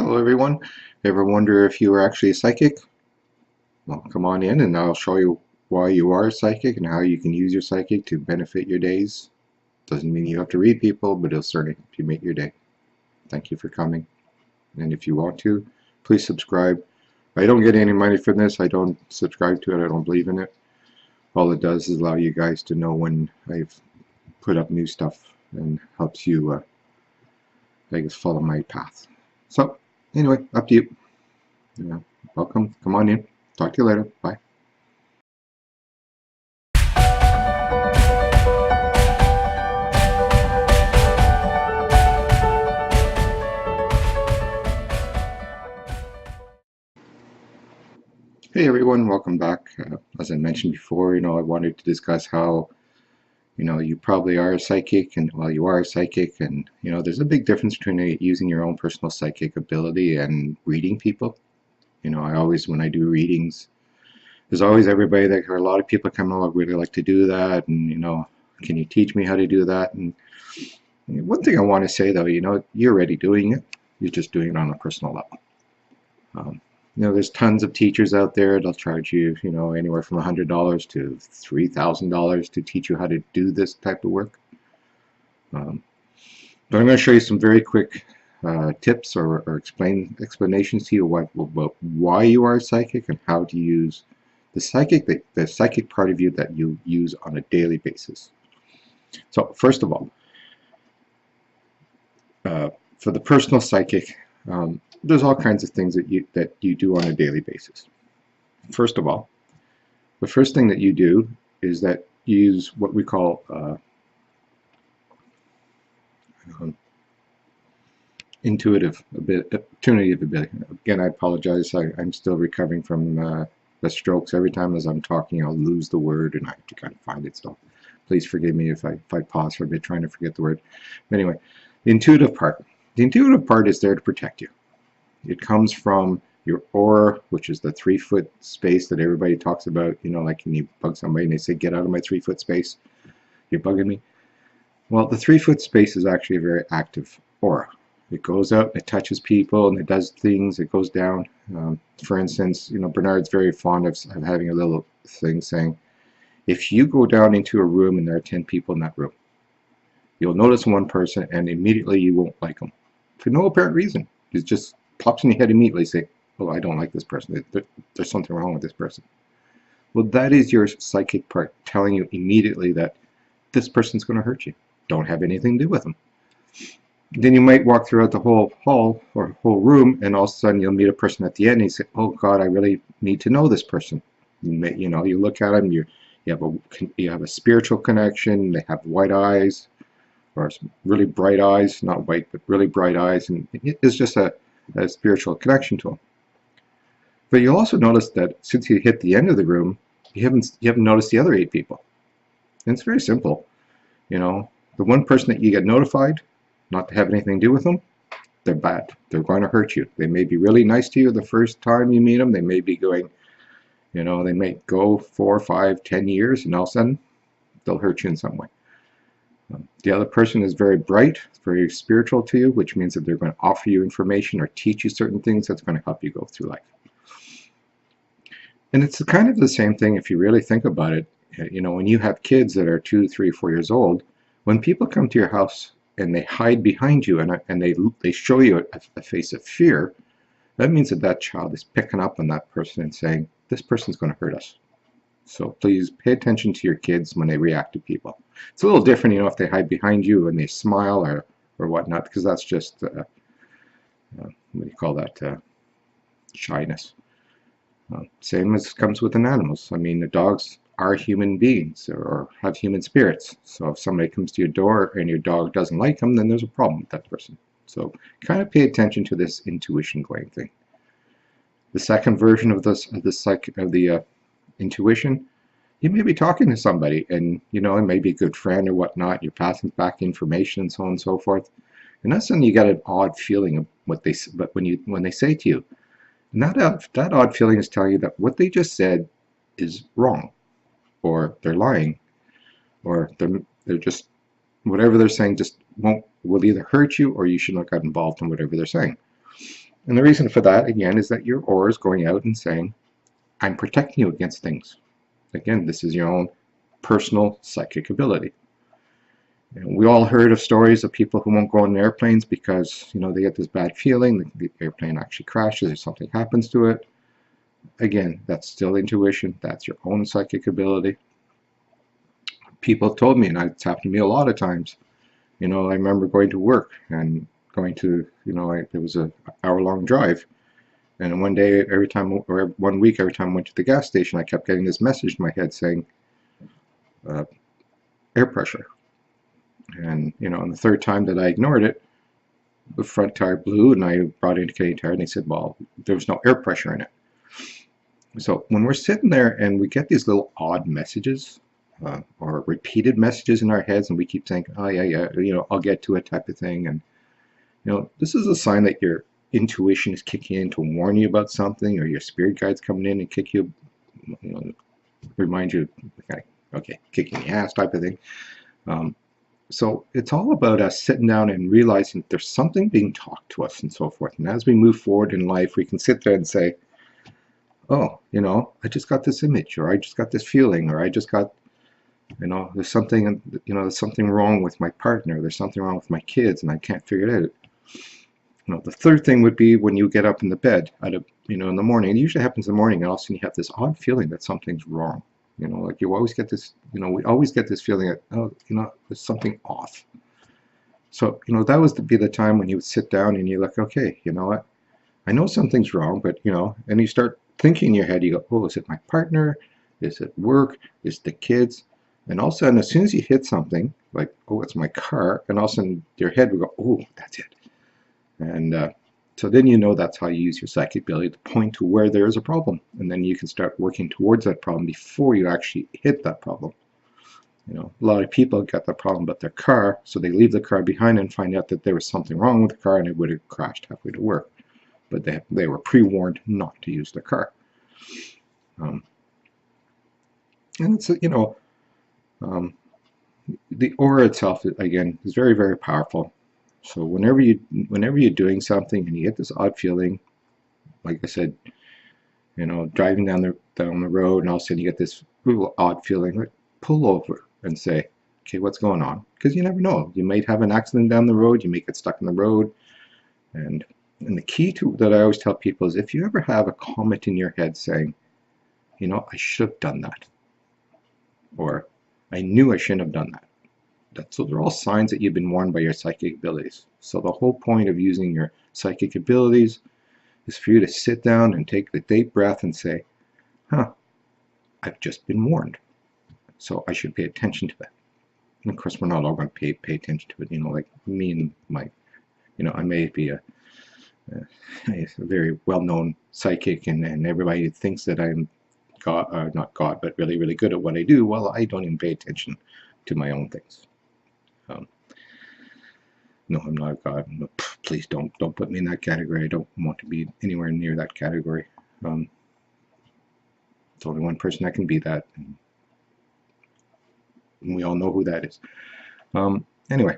Hello everyone. Ever wonder if you are actually a psychic? Well, come on in and I'll show you why you are a psychic and how you can use your psychic to benefit your days. Doesn't mean you have to read people, but it'll certainly help you make your day. Thank you for coming. And if you want to, please subscribe. I don't get any money from this. I don't subscribe to it. I don't believe in it. All it does is allow you guys to know when I've put up new stuff and helps you, I guess, follow my path. So, anyway, up to you. Yeah, welcome. Come on in. Talk to you later. Bye. Hey everyone, welcome back. As I mentioned before, I wanted to discuss how, you probably are a psychic, and well, you are a psychic, and there's a big difference between using your own personal psychic ability and reading people. I always, when I do readings, there's always everybody that, or a lot of people come, oh, I'd really like to do that, and can you teach me how to do that? And one thing I want to say though, you're already doing it. You're just doing it on a personal level. There's tons of teachers out there. They'll charge you, anywhere from $100 to $3,000 to teach you how to do this type of work. But I'm going to show you some very quick tips or explanations to you about why you are a psychic and how to use the psychic part of you that you use on a daily basis. So first of all, for the personal psychic, there's all kinds of things that you do on a daily basis. First of all, the first thing that you do is that you use what we call intuitive ability. Again, I apologize. I'm still recovering from the strokes. Every time as I'm talking, I'll lose the word and I have to kind of find it. So please forgive me if I pause for a bit trying to forget the word. But anyway, the intuitive part. The intuitive part is there to protect you. It comes from your aura, which is the 3-foot space that everybody talks about. Like when you bug somebody and they say, get out of my 3-foot space. You're bugging me. Well, the 3-foot space is actually a very active aura. It goes out, it touches people, and it does things. It goes down. For instance, Bernard's very fond of having a little thing saying, if you go down into a room and there are 10 people in that room, you'll notice one person and immediately you won't like them. For no apparent reason. It just pops in your head immediately, say, oh, I don't like this person. There's something wrong with this person. Well, that is your psychic part telling you immediately that this person's going to hurt you. Don't have anything to do with them. Then you might walk throughout the whole hall or whole room, and all of a sudden you'll meet a person at the end and you say, oh God, I really need to know this person. You look at them, you have a spiritual connection, they have white eyes, or really bright eyes, not white, but really bright eyes, and it's just a spiritual connection to them. But you'll also notice that since you hit the end of the room, you haven't noticed the other 8 people. And it's very simple. The one person that you get notified not to have anything to do with them, they're bad. They're going to hurt you. They may be really nice to you the first time you meet them. They may be going, they may go 4, 5, 10 years, and all of a sudden they'll hurt you in some way. The other person is very bright, very spiritual to you, which means that they're going to offer you information or teach you certain things that's going to help you go through life. And it's kind of the same thing if you really think about it. When you have kids that are 2, 3, 4 years old, when people come to your house and they hide behind you and they show you a face of fear, that means that child is picking up on that person and saying, this person's going to hurt us. So please pay attention to your kids when they react to people. It's a little different, if they hide behind you and they smile or whatnot, because that's just, what do you call that, shyness. Same as comes with animals. I mean, the dogs are human beings or have human spirits. So if somebody comes to your door and your dog doesn't like them, then there's a problem with that person. So kind of pay attention to this intuition going thing. The second version of the intuition, you may be talking to somebody and it may be a good friend or whatnot, you're passing back information and so on and so forth, and all of a sudden you got an odd feeling of when they say to you, and that odd feeling is telling you that what they just said is wrong, or they're lying, or they're just, whatever they're saying just will either hurt you or you should not get involved in whatever they're saying. And the reason for that, again, is that your aura is going out and saying, I'm protecting you against things. Again, this is your own personal psychic ability. We all heard of stories of people who won't go on airplanes because, they get this bad feeling, the airplane actually crashes or something happens to it. Again, that's still intuition. That's your own psychic ability. People told me, and it's happened to me a lot of times, I remember going to work and going to, it was an hour-long drive. And one day, every time, or 1 week, every time I went to the gas station, I kept getting this message in my head saying, air pressure. And, and the third time that I ignored it, the front tire blew, and I brought in a Canadian Tire, and they said, well, there was no air pressure in it. So when we're sitting there and we get these little odd messages, or repeated messages in our heads, and we keep saying, oh, yeah, I'll get to it type of thing. And, this is a sign that your intuition is kicking in to warn you about something, or your spirit guide's coming in and kick you, remind you, okay, kicking the ass type of thing. So it's all about us sitting down and realizing that there's something being talked to us and so forth. And as we move forward in life, we can sit there and say, oh, I just got this image, or I just got this feeling, or I just got, there's something, there's something wrong with my partner, there's something wrong with my kids, and I can't figure it out. The third thing would be when you get up in the bed, in the morning. It usually happens in the morning, and all of a sudden you have this odd feeling that something's wrong. Like you always get this, we always get this feeling that, oh, there's something off. So, that was to be the time when you would sit down and you're like, okay, you know what? I know something's wrong, but, and you start thinking in your head, you go, oh, is it my partner? Is it work? Is it the kids? And all of a sudden, as soon as you hit something, like, oh, it's my car, and all of a sudden your head will go, oh, that's it. And so then that's how you use your psychic ability to point to where there is a problem. And then you can start working towards that problem before you actually hit that problem. A lot of people got the problem about their car, so they leave the car behind and find out that there was something wrong with the car and it would have crashed halfway to work. But they were pre-warned not to use the car. And it's, the aura itself, again, is very, very powerful. So whenever you're doing something and you get this odd feeling, like I said, driving down the road, and all of a sudden you get this little odd feeling, like, pull over and say, okay, what's going on? Because you never know. You might have an accident down the road. You may get stuck in the road. And the key to that I always tell people is, if you ever have a comment in your head saying, I should have done that, or I knew I shouldn't have done that. So they're all signs that you've been warned by your psychic abilities. So the whole point of using your psychic abilities is for you to sit down and take the deep breath and say, I've just been warned. So I should pay attention to that. And of course, we're not all going to pay attention to it. Like me and my, I may be a very well-known psychic, and everybody thinks that I'm God, not God, but really, really good at what I do. Well, I don't even pay attention to my own things. No, I'm not a God. No, please don't put me in that category. I don't want to be anywhere near that category. There's only one person that can be that, and we all know who that is. Anyway,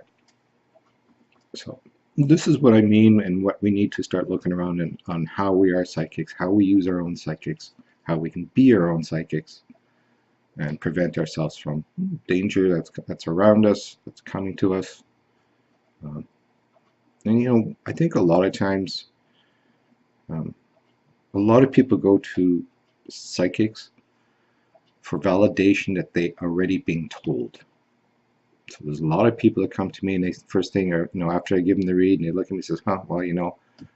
so this is what I mean, and what we need to start looking around on how we are psychics, how we use our own psychics, how we can be our own psychics, and prevent ourselves from danger that's around us, that's coming to us. And I think a lot of times, a lot of people go to psychics for validation that they already being told. So there's a lot of people that come to me, and they first thing are, after I give them the read, and they look at me and says, well,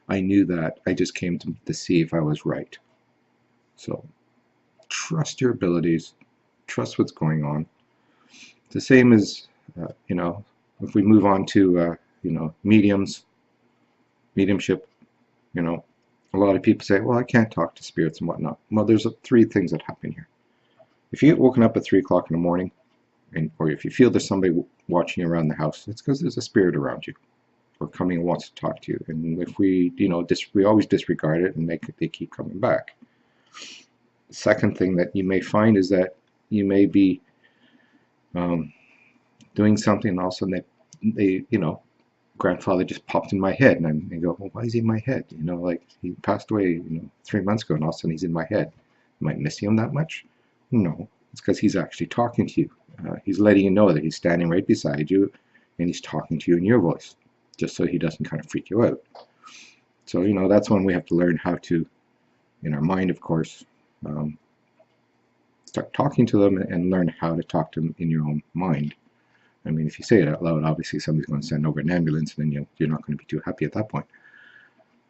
I knew that. I just came to see if I was right. So trust your abilities, trust what's going on. The same as, if we move on to, mediumship, a lot of people say, well, I can't talk to spirits and whatnot. Well, there's three things that happen here. If you get woken up at 3 o'clock in the morning, or if you feel there's somebody watching you around the house, it's because there's a spirit around you, or coming and wants to talk to you. And if we, we always disregard it, and they keep coming back. The second thing that you may find is that you may be doing something, and all of a sudden they grandfather just popped in my head, and I go, well, why is he in my head? You know, like he passed away, 3 months ago, and all of a sudden he's in my head. Am I missing him that much? No, it's because he's actually talking to you. He's letting you know that he's standing right beside you, and he's talking to you in your voice, just so he doesn't kind of freak you out. So that's when we have to learn how to, in our mind, of course, start talking to them and learn how to talk to them in your own mind. I mean, if you say it out loud, obviously somebody's going to send over an ambulance, and then you're not going to be too happy at that point.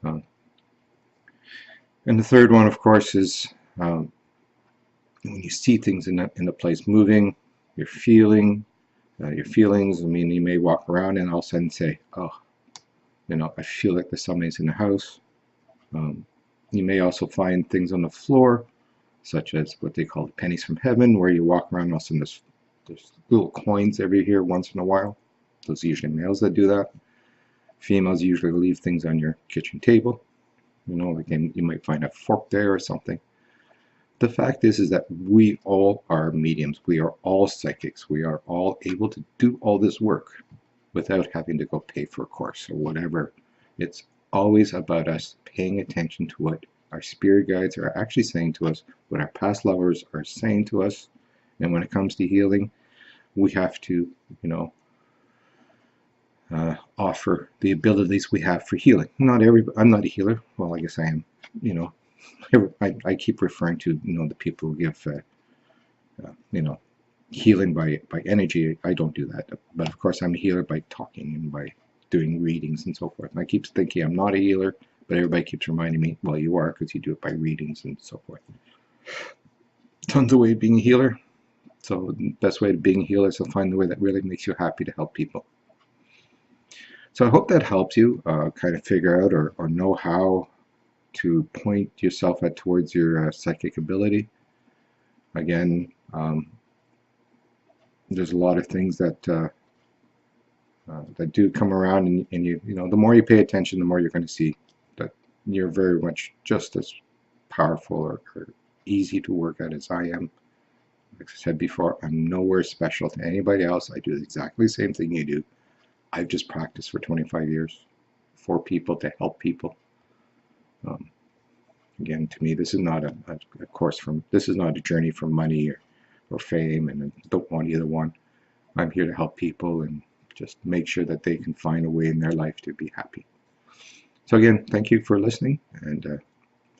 And the third one, of course, is when you see things in the place moving, your feelings. I mean, you may walk around and all of a sudden say, "Oh, I feel like there's somebody's in the house." You may also find things on the floor, such as what they call the pennies from heaven, where you walk around and all of a sudden there's little coins every here once in a while. Those are usually males that do that. Females usually leave things on your kitchen table. Like you might find a fork there or something. The fact is that we all are mediums. We are all psychics. We are all able to do all this work without having to go pay for a course or whatever. It's always about us paying attention to what our spirit guides are actually saying to us, what our past lovers are saying to us. And when it comes to healing, we have to, offer the abilities we have for healing. I'm not a healer. Well, I guess I am. I keep referring to the people who give healing by energy. I don't do that, but of course I'm a healer by talking and by doing readings and so forth. And I keep thinking I'm not a healer, but everybody keeps reminding me, well, you are, because you do it by readings and so forth. Tons of ways of being a healer. So the best way of being a healer is to find the way that really makes you happy to help people. So I hope that helps you kind of figure out or know how to point yourself towards your psychic ability. Again, there's a lot of things that do come around, and you the more you pay attention, the more you're going to see that you're very much just as powerful or easy to work at as I am. Like I said before, I'm nowhere special to anybody else. I do exactly the same thing you do. I've just practiced for 25 years for people to help people. Again, to me, this is not a course this is not a journey for money or fame, and I don't want either one. I'm here to help people and just make sure that they can find a way in their life to be happy. So again, thank you for listening, and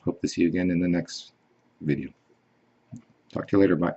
hope to see you again in the next video. Talk to you later. Bye.